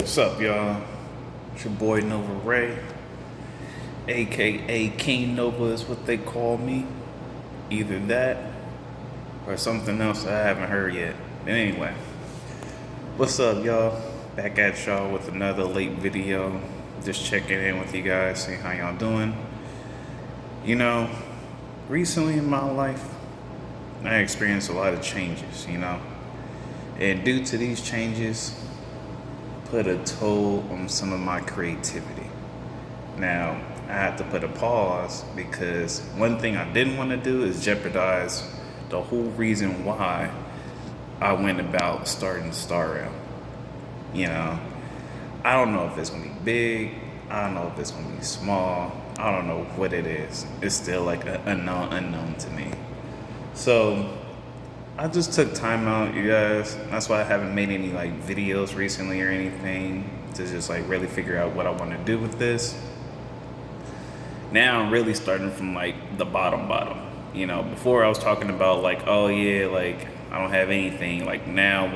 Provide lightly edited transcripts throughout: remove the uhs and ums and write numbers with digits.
What's up, y'all? It's your boy Nova Ray, aka King Nova is what they call me. Either that or something else I haven't heard yet. But anyway, what's up, y'all? Back at y'all with another late video. Just checking in with you guys, seeing how y'all doing. You know, recently in my life, I experienced a lot of changes, and due to these changes, put a toll on some of my creativity. Now, I had to put a pause because one thing I didn't want to do is jeopardize the whole reason why I went about starting StarRail. I don't know if it's gonna be big. I don't know if it's gonna be small. I don't know what it is. It's still like an unknown to me. So I just took time out, you guys. That's why I haven't made any videos recently or anything to just really figure out what I want to do with this. Now I'm really starting from the bottom. Before I was talking about oh yeah, I don't have anything. Now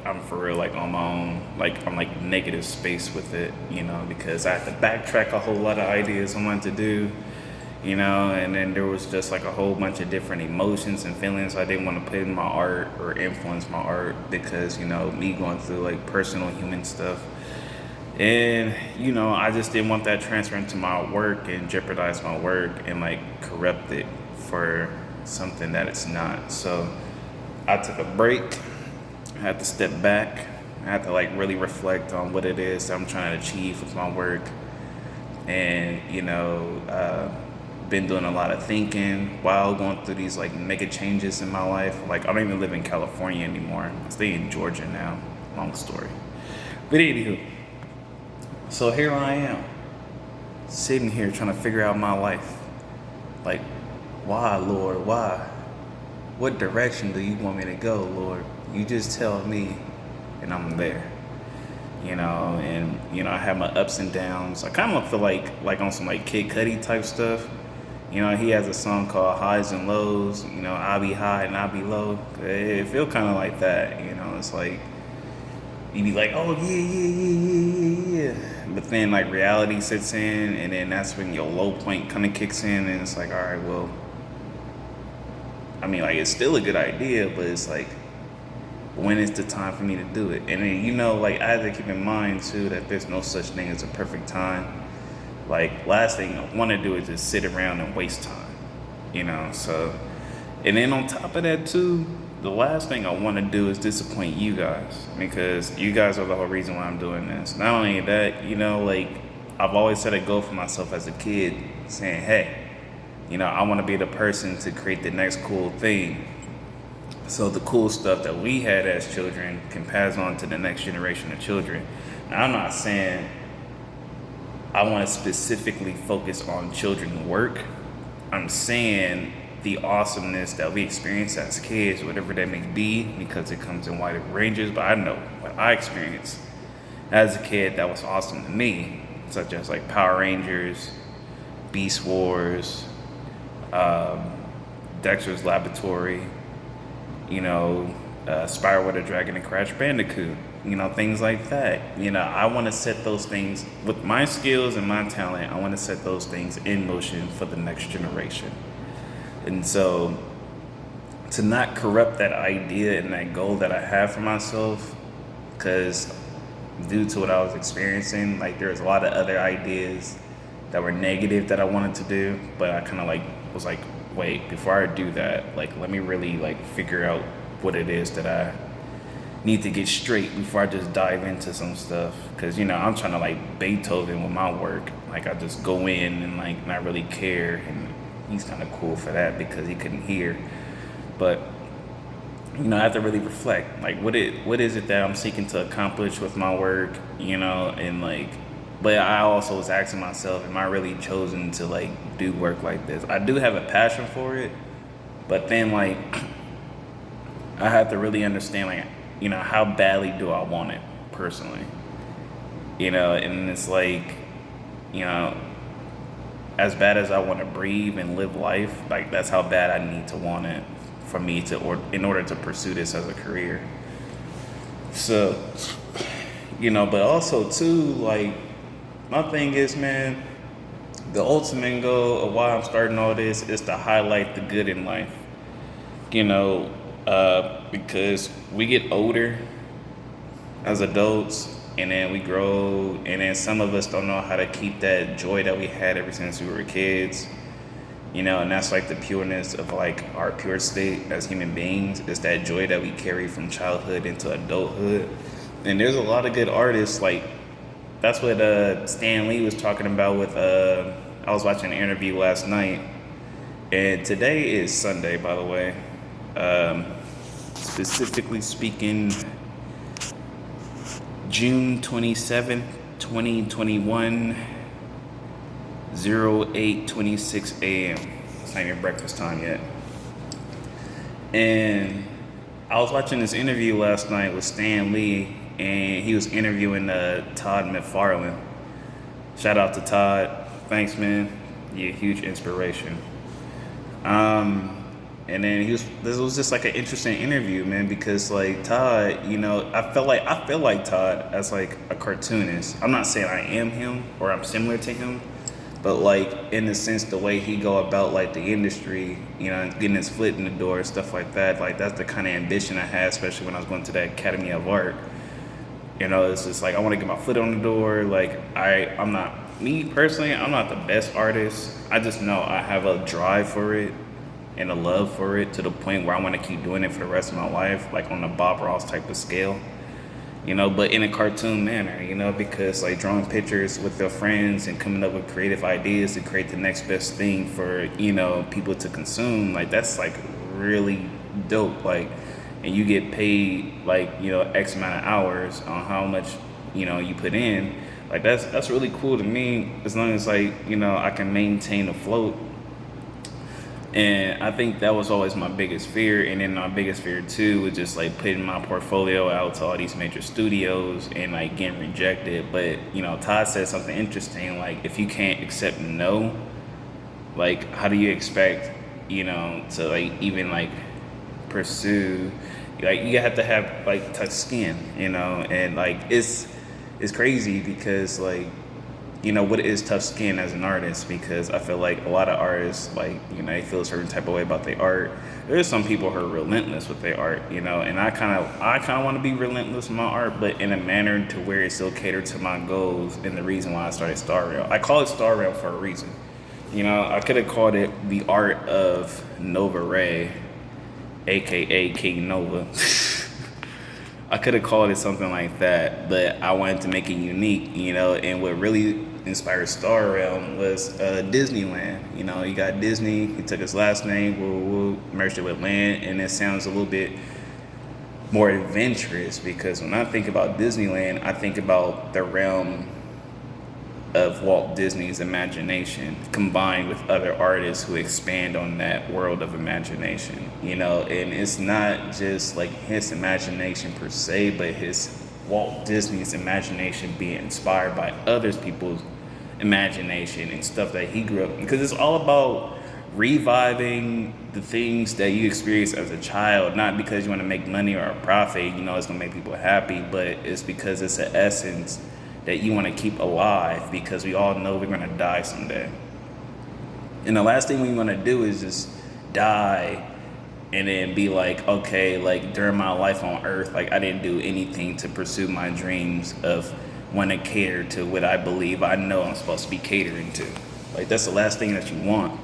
I'm for real on my own. I'm negative space with it, because I had to backtrack a whole lot of ideas I wanted to do. And then there was just a whole bunch of different emotions and feelings I didn't want to put in my art or influence my art because, me going through personal human stuff. And, I just didn't want that transfer into my work and jeopardize my work and corrupt it for something that it's not. So I took a break. I had to step back. I had to really reflect on what it is that I'm trying to achieve with my work. And, been doing a lot of thinking while going through these mega changes in my life. I don't even live in California anymore. I stay in Georgia now. Long story. But anywho, so here I am, sitting here trying to figure out my life. Why, Lord? Why? What direction do you want me to go, Lord? You just tell me, and I'm there. I have my ups and downs. I kind of feel like on some Kid Cudi type stuff. He has a song called Highs and Lows. I'll be high and I'll be low. It feel kind of like that. It's you be oh yeah. But then reality sits in, and then that's when your low point kind of kicks in, and it's all right, well, it's still a good idea, but it's when is the time for me to do it? And then, I have to keep in mind too that there's no such thing as a perfect time. Last thing I want to do is just sit around and waste time, so, and then on top of that too, the last thing I want to do is disappoint you guys, because you guys are the whole reason why I'm doing this. Not only that, I've always set a goal for myself as a kid, saying, hey, I want to be the person to create the next cool thing. So the cool stuff that we had as children can pass on to the next generation of children. Now, I'm not saying I want to specifically focus on children's work. I'm saying the awesomeness that we experience as kids, whatever that may be, because it comes in wide ranges. But I know what I experienced as a kid that was awesome to me, such as Power Rangers, Beast Wars, Dexter's Laboratory, Spyro the Dragon and Crash Bandicoot, things like that. I want to set those things with my skills and my talent. I want to set those things in motion for the next generation. And so to not corrupt that idea and that goal that I have for myself, because due to what I was experiencing, there was a lot of other ideas that were negative that I wanted to do, but I kind of was wait, before I do that, let me really figure out what it is that I need to get straight before I just dive into some stuff. Because I'm trying to Beethoven with my work. I just go in and not really care, and he's kind of cool for that because he couldn't hear. But I have to really reflect what is it that I'm seeking to accomplish with my work, and but I also was asking myself, am I really chosen to do work like this? I do have a passion for it, but then I have to really understand how badly do I want it personally? And it's as bad as I want to breathe and live life, that's how bad I need to want it for me to, or in order to pursue this as a career. So, But also too, like, my thing is, man, the ultimate goal of why I'm starting all this is to highlight the good in life. Because we get older as adults, and then we grow, and then some of us don't know how to keep that joy that we had ever since we were kids. And that's like the pureness of like our pure state as human beings, is that joy that we carry from childhood into adulthood. And there's a lot of good artists, like that's what Stan Lee was talking about with I was watching an interview last night, and today is Sunday, by the way. um, Specifically speaking, June 27th, 2021, 08:26 a.m. It's not even breakfast time yet. And I was watching this interview last night with Stan Lee, and he was interviewing Todd McFarlane. Shout out to Todd. Thanks, man. You're a huge inspiration. And then this was just like an interesting interview, man, because like Todd, I feel like Todd as like a cartoonist. I'm not saying I am him or I'm similar to him, but like in the sense the way he go about like the industry, getting his foot in the door, stuff like that. Like that's the kind of ambition I had, especially when I was going to the Academy of Art. It's just like I want to get my foot on the door. Like I'm not me personally. I'm not the best artist. I just know I have a drive for it and a love for it to the point where I want to keep doing it for the rest of my life, like on a Bob Ross type of scale. But in a cartoon manner, because like drawing pictures with your friends and coming up with creative ideas to create the next best thing for, people to consume, like that's like really dope. Like, and you get paid like, X amount of hours on how much, you put in. Like that's really cool to me, as long as like, I can maintain afloat. And I think that was always my biggest fear. And then my biggest fear too was just like putting my portfolio out to all these major studios and like getting rejected. But, Todd said something interesting. Like, if you can't accept no, like, how do you expect, to like even like pursue? Like, you have to have like tough skin, and like it's crazy because like, what is tough skin as an artist? Because I feel like a lot of artists, like, they feel a certain type of way about their art. There's some people who are relentless with their art, and I kind of want to be relentless with my art, but in a manner to where it still catered to my goals and the reason why I started Star Rail. I call it Star Rail for a reason. I could have called it The Art of Nova Ray, aka King Nova. I could have called it something like that, but I wanted to make it unique, and what really inspired Star Realm was Disneyland. You got Disney, he took his last name, merged it with land, and it sounds a little bit more adventurous, because when I think about Disneyland, I think about the realm of Walt Disney's imagination combined with other artists who expand on that world of imagination, and it's not just like his imagination per se, but his Walt Disney's imagination being inspired by other people's imagination and stuff that he grew up, because it's all about reviving the things that you experienced as a child, not because you want to make money or a profit, it's going to make people happy, but it's because it's an essence that you want to keep alive, because we all know we're going to die someday. And the last thing we want to do is just die and then be like, okay, like during my life on earth, like I didn't do anything to pursue my dreams of want to cater to what I believe I know I'm supposed to be catering to. Like that's the last thing that you want.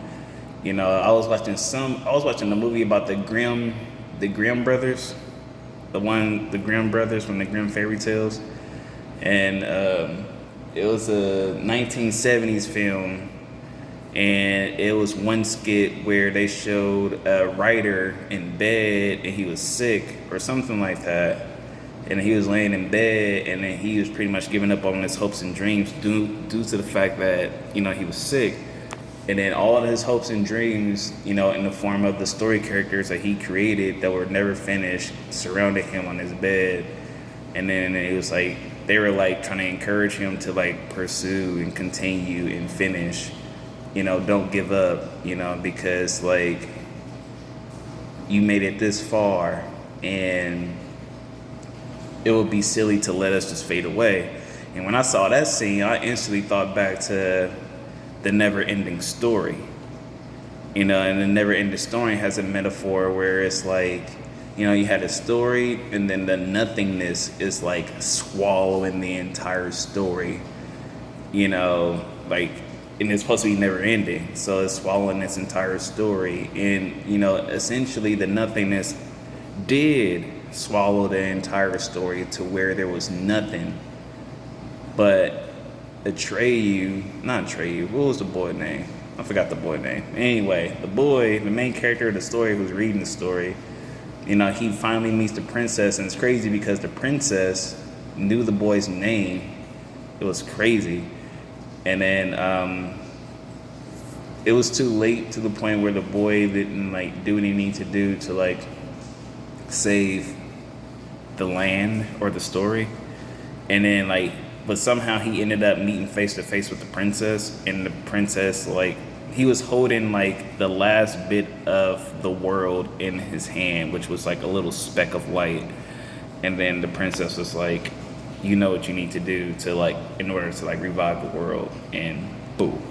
I was watching the movie about the Grimm brothers, the Grimm brothers from the Grimm fairy tales. And it was a 1970s film, and it was one skit where they showed a writer in bed and he was sick or something like that, and he was laying in bed, and then he was pretty much giving up on his hopes and dreams due to the fact that he was sick. And then all of his hopes and dreams, in the form of the story characters that he created that were never finished, surrounded him on his bed. And then it was like they were like trying to encourage him to like pursue and continue and finish, don't give up, because like you made it this far. And it would be silly to let us just fade away. And when I saw that scene, I instantly thought back to the never-ending story. And the never-ending story has a metaphor where it's like, you had a story, and then the nothingness is like swallowing the entire story. Like, and it's supposed to be never-ending, so it's swallowing this entire story. And essentially, the nothingness did swallow the entire story to where there was nothing. But what was the boy name? I forgot the boy name. Anyway, the main character of the story who's reading the story, he finally meets the princess, and it's crazy because the princess knew the boy's name. It was crazy. And then it was too late to the point where the boy didn't like do what he needed to do to like save the land or the story. And then but somehow he ended up meeting face to face with the princess, and the princess, like, he was holding like the last bit of the world in his hand, which was like a little speck of light. And then the princess was like, you know what you need to do to like, in order to like revive the world. And boom,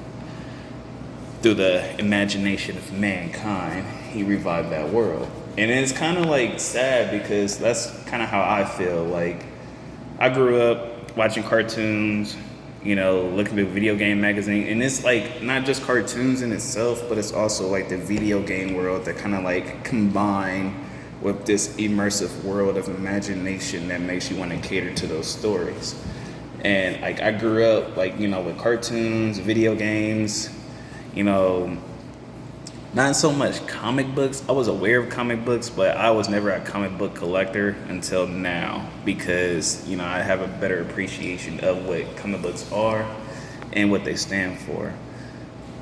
through the imagination of mankind, he revived that world. And it's kind of like sad because that's kind of how I feel. Like, I grew up watching cartoons, looking at video game magazine, and it's like not just cartoons in itself, but it's also like the video game world that kind of like combine with this immersive world of imagination that makes you want to cater to those stories. And like, I grew up like, with cartoons, video games, not so much comic books. I was aware of comic books, but I was never a comic book collector until now, because, I have a better appreciation of what comic books are and what they stand for.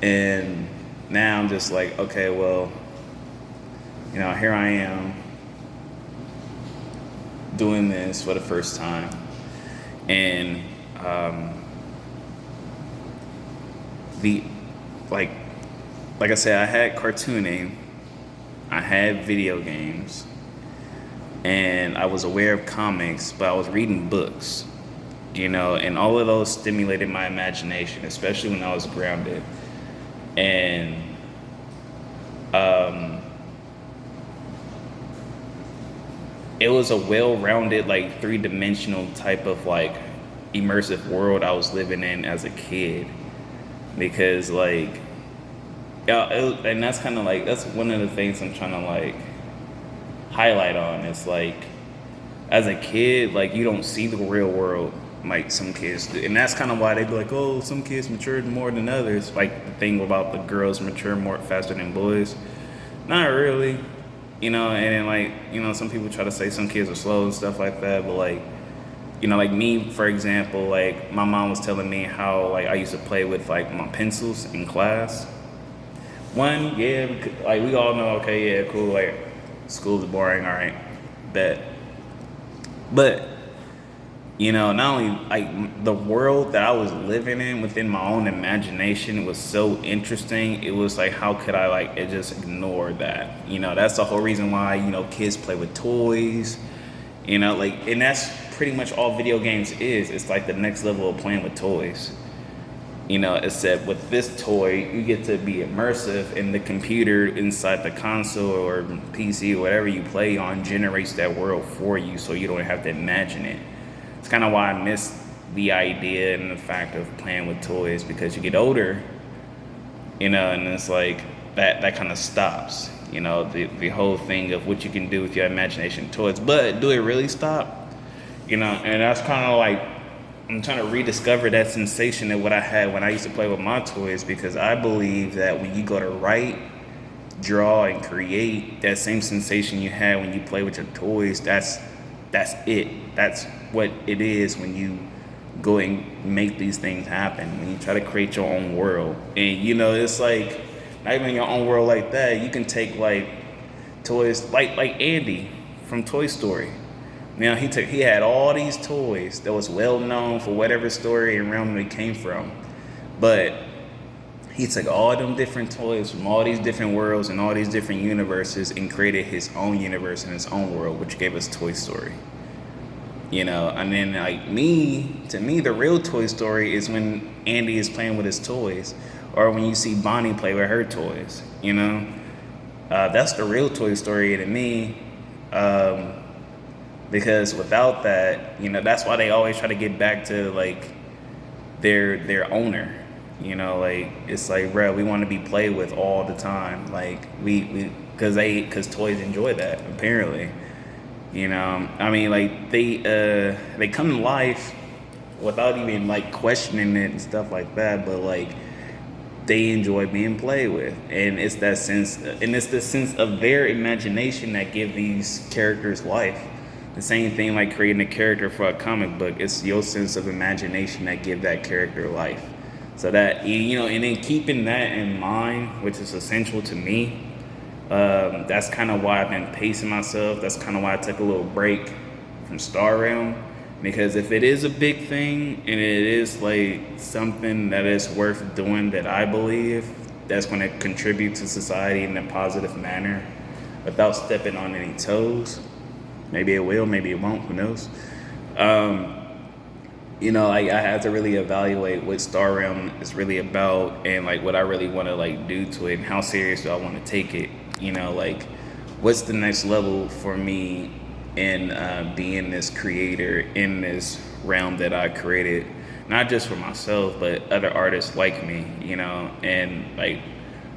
And now I'm just like, okay, well, here I am doing this for the first time. And like I said, I had cartooning, I had video games, and I was aware of comics, but I was reading books, and all of those stimulated my imagination, especially when I was grounded. And it was a well-rounded, like, three-dimensional type of like immersive world I was living in as a kid, because like, and that's kind of like, that's one of the things I'm trying to like highlight on. It's like, as a kid, like, you don't see the real world like some kids do, and that's kind of why they be like, oh, some kids matured more than others. Like the thing about the girls mature more faster than boys. Not really, and then like, some people try to say some kids are slow and stuff like that, but like, like me, for example, like my mom was telling me how like I used to play with like my pencils in class. One, yeah, like we all know, okay, yeah, cool, like school's boring, all right, bet. But, not only like the world that I was living in within my own imagination was so interesting. It was like, how could I like just ignore that? That's the whole reason why, kids play with toys, like, and that's pretty much all video games is. It's like the next level of playing with toys. Except with this toy, you get to be immersive, and the computer inside the console or PC or whatever you play on generates that world for you, so you don't have to imagine it. It's kind of why I miss the idea and the fact of playing with toys, because you get older, and it's like that kind of stops, the whole thing of what you can do with your imagination toys. But do it really stop? And that's kind of like, I'm trying to rediscover that sensation of what I had when I used to play with my toys, because I believe that when you go to write, draw, and create, that same sensation you had when you play with your toys, that's it. That's what it is when you go and make these things happen, when you try to create your own world. And it's like, not even your own world like that, you can take like toys like Andy from Toy Story. He had all these toys that was well known for whatever story and realm they came from, but he took all them different toys from all these different worlds and all these different universes and created his own universe and his own world, which gave us Toy Story. And then like to me, the real Toy Story is when Andy is playing with his toys, or when you see Bonnie play with her toys. That's the real Toy Story to me. Because without that, that's why they always try to get back to like their owner. Like it's like, bro, we want to be played with all the time. Like because toys enjoy that apparently. I mean, like they come to life without even like questioning it and stuff like that, but like they enjoy being played with, and it's that sense, and it's the sense of their imagination that give these characters life. The same thing like creating a character for a comic book, it's your sense of imagination that give that character life. So that, and then keeping that in mind, which is essential to me. That's kind of why I've been pacing myself. That's kind of why I took a little break from Star Realm, because if it is a big thing and it is like something that is worth doing, that I believe that's going to contribute to society in a positive manner without stepping on any toes, maybe it will, maybe it won't, who knows. I had to really evaluate what Star Realm is really about, and like what I really want to like do to it, and how serious do I want to take it. Like what's the next level for me in being this creator in this realm that I created, not just for myself but other artists like me. And like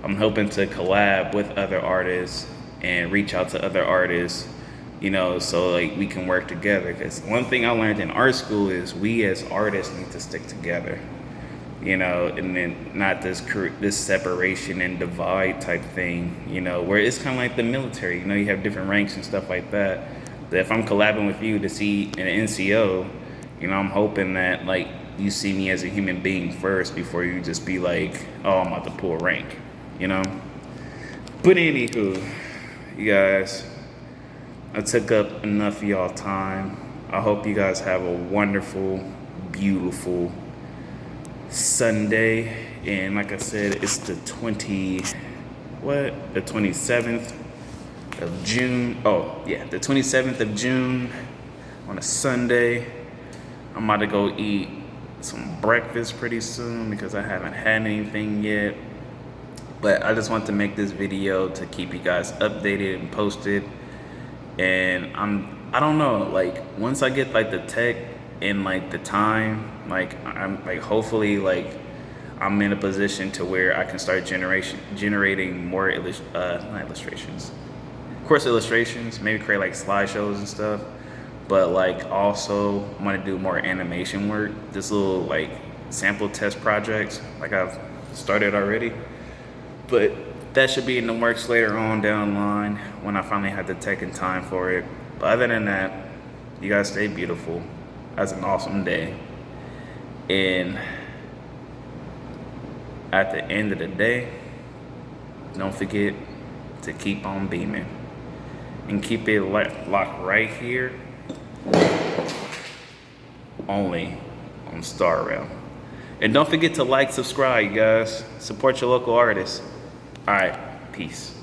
I'm hoping to collab with other artists and reach out to other artists, so like we can work together. Because one thing I learned in art school is we as artists need to stick together, and then not this separation and divide type thing, where it's kind of like the military, you have different ranks and stuff like that. But if I'm collabing with you to see an NCO, I'm hoping that like you see me as a human being first before you just be like, oh, I'm about to pull rank, But anywho, you guys, I took up enough of y'all time. I hope you guys have a wonderful, beautiful Sunday. And like I said, it's the 27th of June. Oh yeah, the 27th of June on a Sunday. I'm about to go eat some breakfast pretty soon because I haven't had anything yet. But I just want to make this video to keep you guys updated and posted. And I don't know, like once I get like the tech and like the time, like I'm like hopefully like I'm in a position to where I can start generating more not illustrations, of course illustrations, maybe create like slideshows and stuff, but like also want to do more animation work, this little like sample test projects like I've started already. But that should be in the works later on down the line when I finally have the tech and time for it. But other than that, you guys stay beautiful. That's an awesome day. And at the end of the day, don't forget to keep on beaming. And keep it locked right here, only on Star Realm. And don't forget to like, subscribe, you guys. Support your local artists. All right, peace.